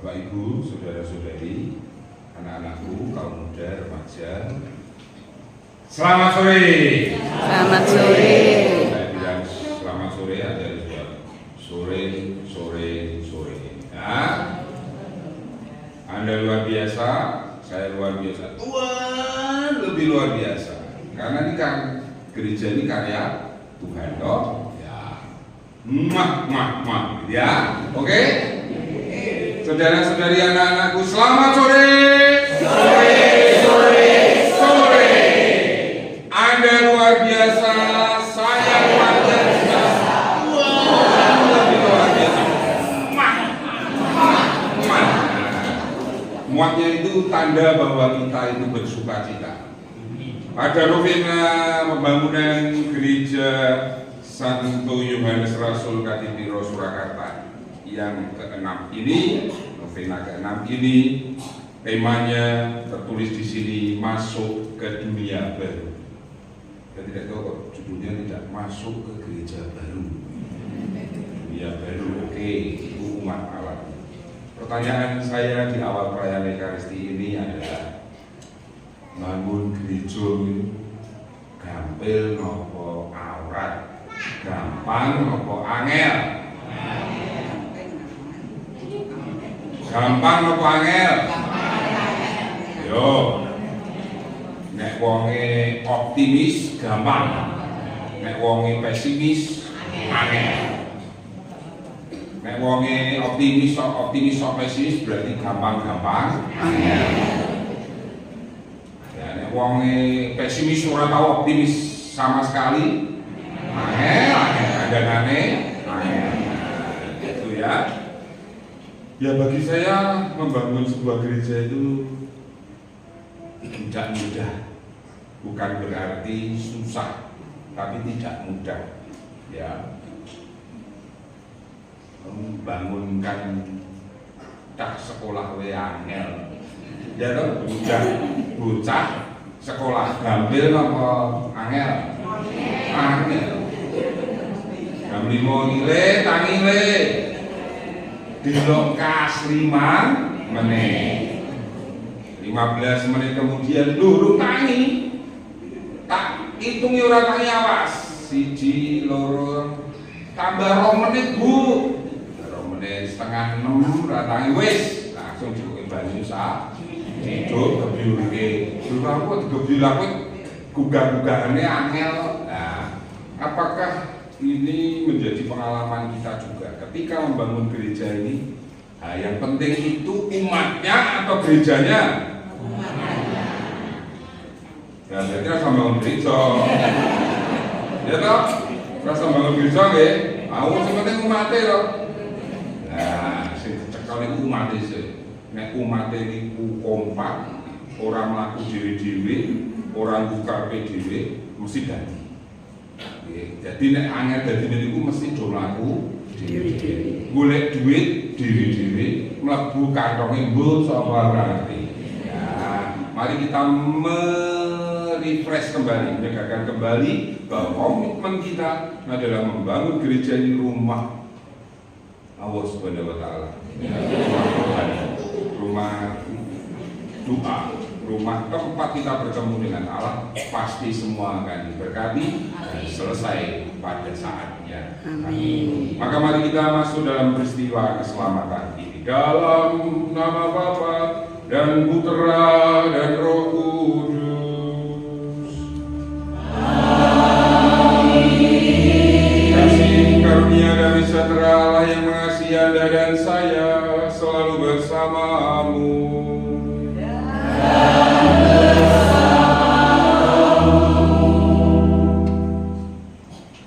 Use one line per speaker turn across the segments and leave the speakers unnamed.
Bapak Ibu, saudara-saudari, anak-anakku, kaum muda, remaja, selamat sore.
Selamat sore.
Saya bilang selamat sore ada sore. Ya. Anda luar biasa, saya luar biasa. Tuhan lebih luar biasa. Karena ini kan gereja ini karya Tuhan, toh. Ya. Ya. Oke? Saudara-saudari, anak-anakku, selamat sore. Sore. Anda luar biasa, saya luar biasa. Tuhan lebih luar biasa. Muatnya itu tanda bahwa kita itu bersuka cita. Pada novena pembangunan gereja Santo Yohanes Rasul Katipiro Surakarta yang ke-6 ini, novena ke-6 ini, temanya tertulis di sini, masuk ke dunia baru. Saya tidak tahu kok judulnya tidak masuk ke gereja baru. Dunia baru, oke, itu umat Allah. Pertanyaan saya di awal perayaan Ekaristi ini adalah, bangun gereja gampil nopo aurat, gampang nopo angel? Gampang nopo angel? Yo, nek wonge optimis gampang, nek wonge pesimis angel. Nek wonge optimis pesimis berarti gampang angel. Ya, nek wonge pesimis ora tau optimis sama sekali angel, kadang-kadang angel. Itu ya. Ya, bagi saya membangun sebuah gereja itu tidak mudah. Bukan berarti susah, tapi tidak mudah. Ya. Membangunkan tak sekolah we angel. Ya toh, bocah sekolah gampil apa angel? Angel. Jam 5 ngile tangile. Dilok kas 5 menit. 15 menit kemudian durung tangi. Tak hitungi ora tangi awas. 1, 2, tambah 2 menit, Bu. Setengah 6 ratangi wis langsung cukup banyu sak hidup kebiurke dulu aku digebyur gugah-gugahane angel. Nah, apakah ini menjadi pengalaman kita juga ketika membangun gereja ini? Nah, yang penting itu umatnya atau gerejanya? Ya, berarti rasa bangun gereja ya toh, rasa bangun gereja nggih, mau sepenting umatnya loh. Nah, sing cekal iku umat iki. Nek umat iki kompak, ora mlaku dhewe-dhewe, ora ngukape dhewe, mesti dadi. Nggih, dadi nek angel dadi niku mesti do mlaku dhewe-dhewe. Golek duit dhewe-dhewe, mlebu kantonge mbul sapa ora ngerti. Ya, mari kita refresh kembali, menegakkan kembali bahwa komitmen kita adalah membangun gereja ini rumah Allah Subhanahu wa Ta'ala, rumah doa, rumah tempat kita bertemu dengan Allah. Pasti semua akan diberkati dan selesai pada saatnya. Amin. Maka mari kita masuk dalam peristiwa keselamatan ini dalam nama Bapa dan Putra dan Roh Kudus. Kasih karunia dari sejahtera Allah yang mengasihi Anda dan saya selalu bersamamu.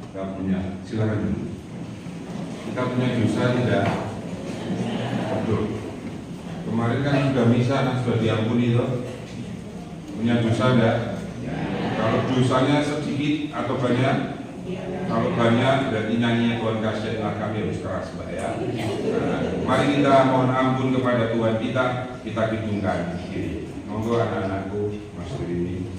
Kita punya, silakan dulu. Kita punya dosa tidak? Betul. Kemarin kan sudah misa, sudah diampuni toh. Punya dosa enggak? Kalau dosanya sedikit atau banyak? Kalau banyak berarti nyanyinya Tuhan kasihlah kami harus keras, Mbak ya. Nah, mari kita mohon ampun kepada Tuhan kita hidungkan. Monggo anak-anakku masuk ini.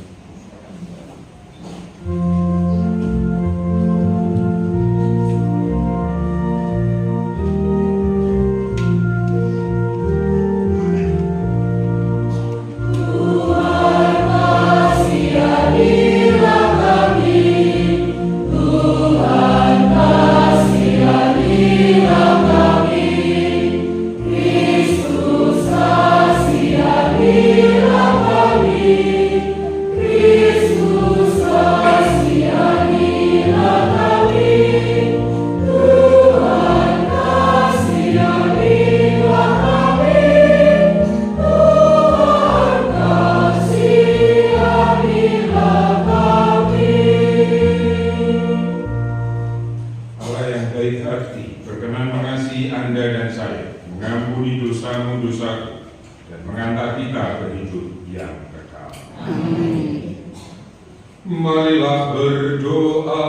berdoa.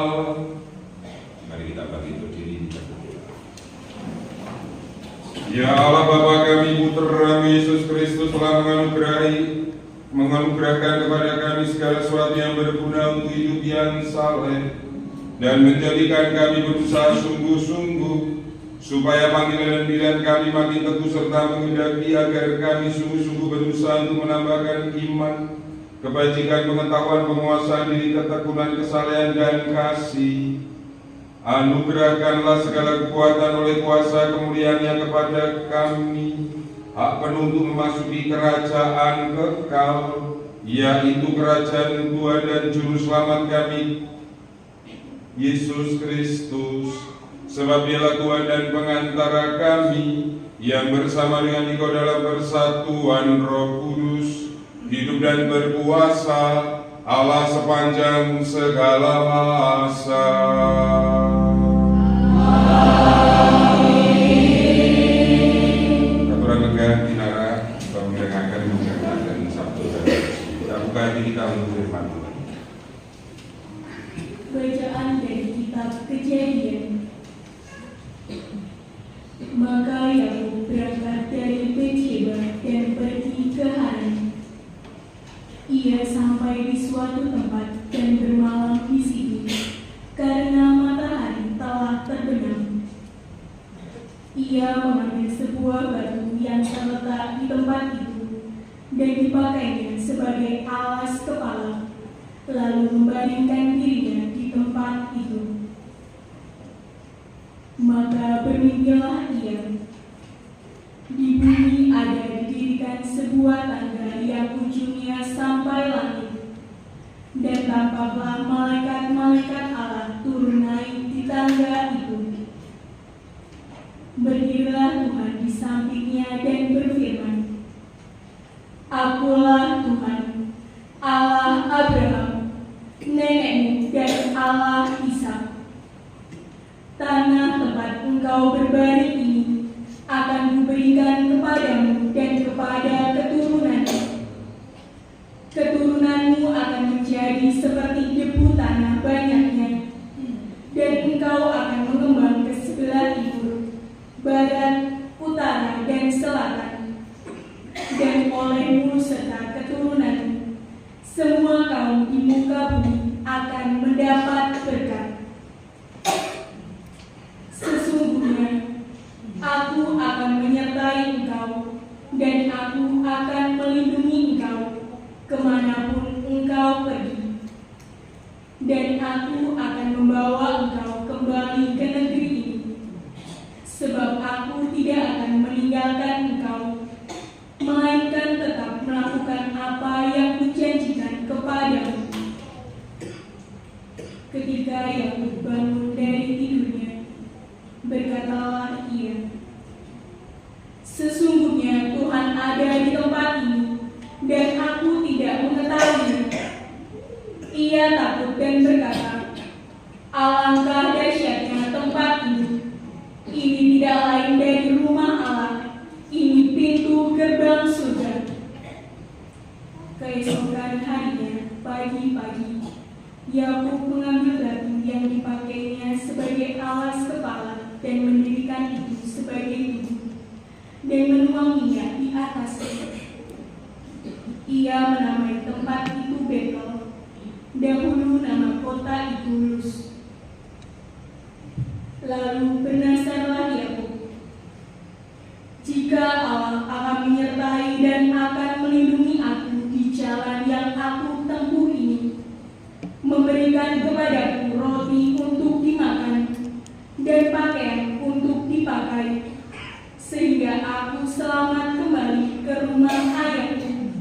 Mari kita bangkit berdiri kita berdoa. Ya Allah Bapa kami, Putra Yesus Kristus telah menganugerahkan kepada kami segala sesuatu yang berguna untuk hidup yang saleh dan menjadikan kami berusaha sungguh-sungguh supaya panggilan dan pilihan kami makin teguh serta mengendaki agar kami sungguh-sungguh berusaha untuk menambahkan iman, kebajikan, pengetahuan, penguasaan diri, ketekunan, kesalehan, dan kasih. Anugerahkanlah segala kekuatan oleh kuasa kemuliaan-Nya kepada kami, hak penuh untuk memasuki kerajaan kekal, yaitu kerajaan Tuhan dan Juru Selamat kami, Yesus Kristus. Sebab Dialah Tuhan dan pengantara kami, yang bersama dengan Engkau dalam persatuan Roh Kudus, hidup dan berkuasa Allah sepanjang segala masa. Katuran megah dinara mendengarkan dan sabtu dan kita buka hati kita untuk firman Tuhan.
Bacaan dari kitab Kejadian. Maka Yakub berangkat dari Beersheba dan pergi ke Haran. Ia sampai di suatu tempat dan bermalam di situ, karena matahari telah terbenam. Ia mengambil sebuah batu yang terletak di tempat itu dan dipakainya sebagai alas kepala, lalu membaringkan dirinya di tempat itu. Maka bermimpilah ia. Di bumi ada didirikan sebuah tangga yang ujungnya sampai langit, dan tampaklah malaikat-malaikat Allah turun naik di tangga itu. Berdirilah Tuhan di sampingnya dan berfirman, Akulah Tuhan, Allah Abraham, nenekmu, dan Allah Ishak. Tanah tempat engkau berbaring ini akan kuberikan kepadamu dan kepada keturunanmu. Keturunanmu akan menjadi seperti debu tanah banyaknya, dan engkau akan mengembang ke sebelah timur, barat, utara, dan selatan. Dan olehmu serta keturunanmu, semua kaum di muka bumi akan mendapat berkat. Sesungguhnya, Aku akan menyertai engkau, dan Aku akan melindungi engkau kemanapun engkau pergi. Dan Aku akan membawa engkau kembali ke negeri ini, sebab Aku tidak akan meninggalkan engkau, melainkan tetap melakukan apa yang Kujanjikan kepadamu. Ketika Yakub bangun dari tidurnya, berkatalah ia, Sesungguhnya Tuhan ada di tempat ini, dan aku tidak mengetahuinya. Ia takut dan berkata, Alangkah dahsyatnya tempat ini. Ini tidak lain dari rumah Allah, ini pintu gerbang surga. Keesokan harinya, pagi-pagi, Yakub mengambil batu yang dipakainya sebagai alas kepala dan mendirikan itu sebagai tubuh, dan menuang minyak di atasnya. Ia menamai tempat itu Betel, dahulu nama kota itu Luz. Lalu bernasarlah Yakub, jika Allah akan menyertai dan akan melindungi aku di jalan yang aku tempuh ini, memberikan kepadaku roti untuk dimakan dan pakaian untuk dipakai, sehingga aku selamat kembali ke rumah ayahku,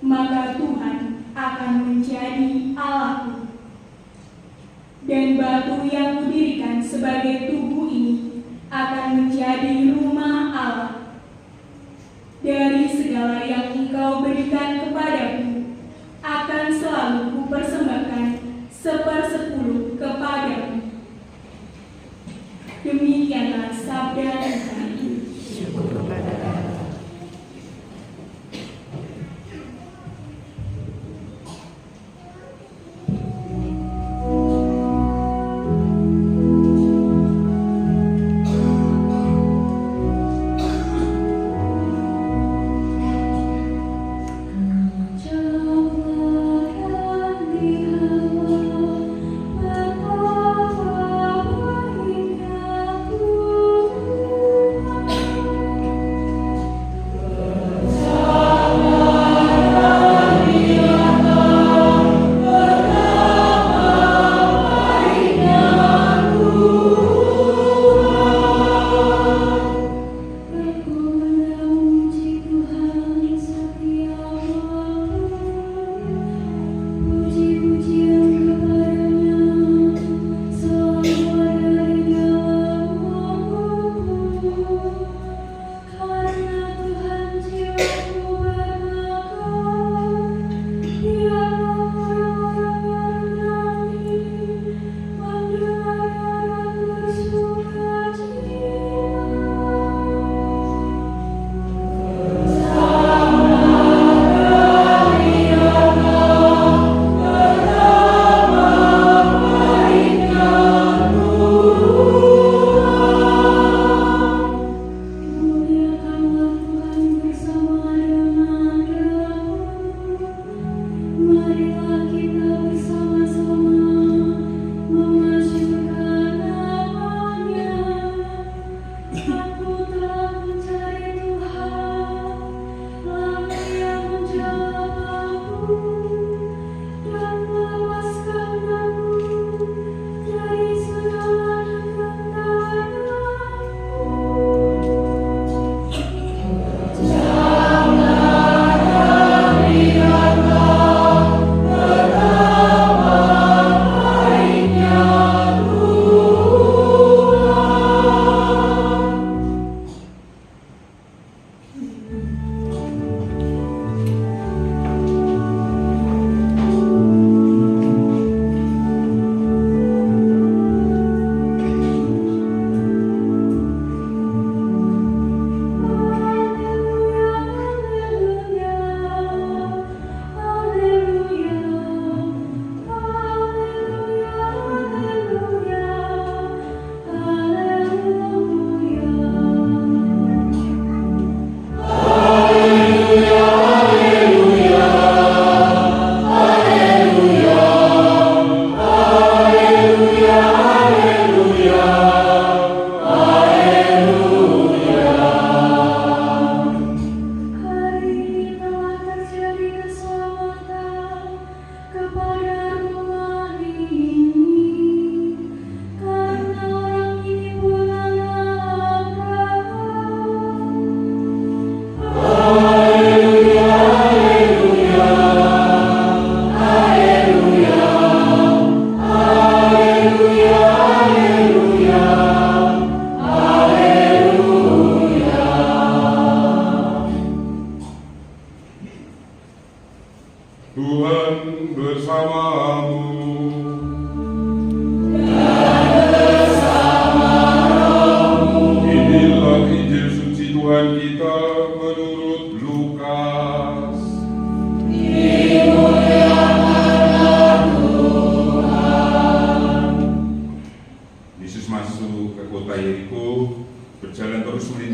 maka Tuhan akan menjadi Allahku. Dan batu yang kudirikan sebagai tubuh ini akan menjadi rumah Allah. Dari segala yang engkau berikan kepadaku, akan selalu kupersembahkan 1/10 kepadamu. Demikianlah sabda Tuhan.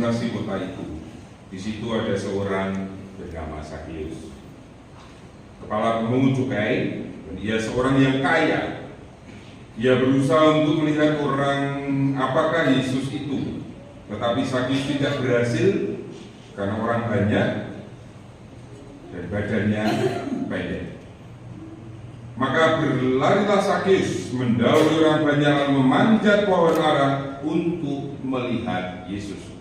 melintasi kota itu. Di situ ada seorang bernama Sakeus, kepala pemungut cukai, dan ia seorang yang kaya. Ia berusaha untuk melihat apakah Yesus itu, tetapi Sakeus tidak berhasil karena orang banyak dan badannya pendek. Maka berlarilah Sakeus mendahului orang banyak lalu memanjat pohon ara untuk melihat Yesus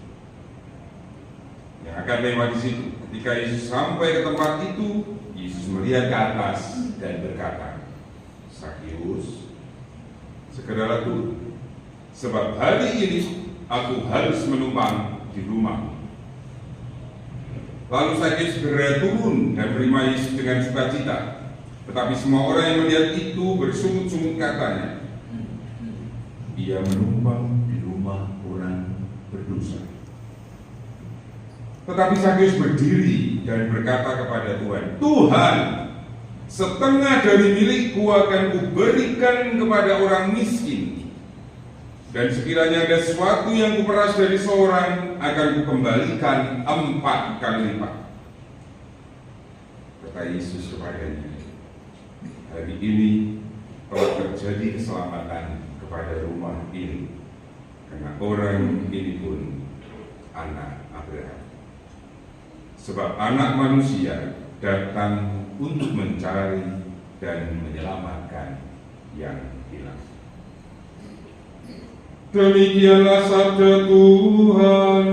yang akan lewat di situ. Ketika Yesus sampai ke tempat itu, Yesus melihat ke atas dan berkata, "Sakeus, segeralah turun, sebab hari ini aku harus menumpang di rumahmu." Lalu Sakeus segera turun dan menerima Yesus dengan sukacita. Tetapi semua orang yang melihat itu bersungut-sungut katanya, "Ia menumpang di rumah orang berdosa." Tetapi Sakeus berdiri dan berkata kepada Tuhan, "Tuhan, setengah dari milikku akan kuberikan kepada orang miskin. Dan sekiranya ada sesuatu yang kuperas dari seorang, akan kukembalikan 4 kali lipat." Kata Yesus kepadanya, "Hari ini telah terjadi keselamatan kepada rumah ini, karena orang ini pun anak Abraham. Sebab Anak Manusia datang untuk mencari dan menyelamatkan yang hilang." Demikianlah sabda Tuhan.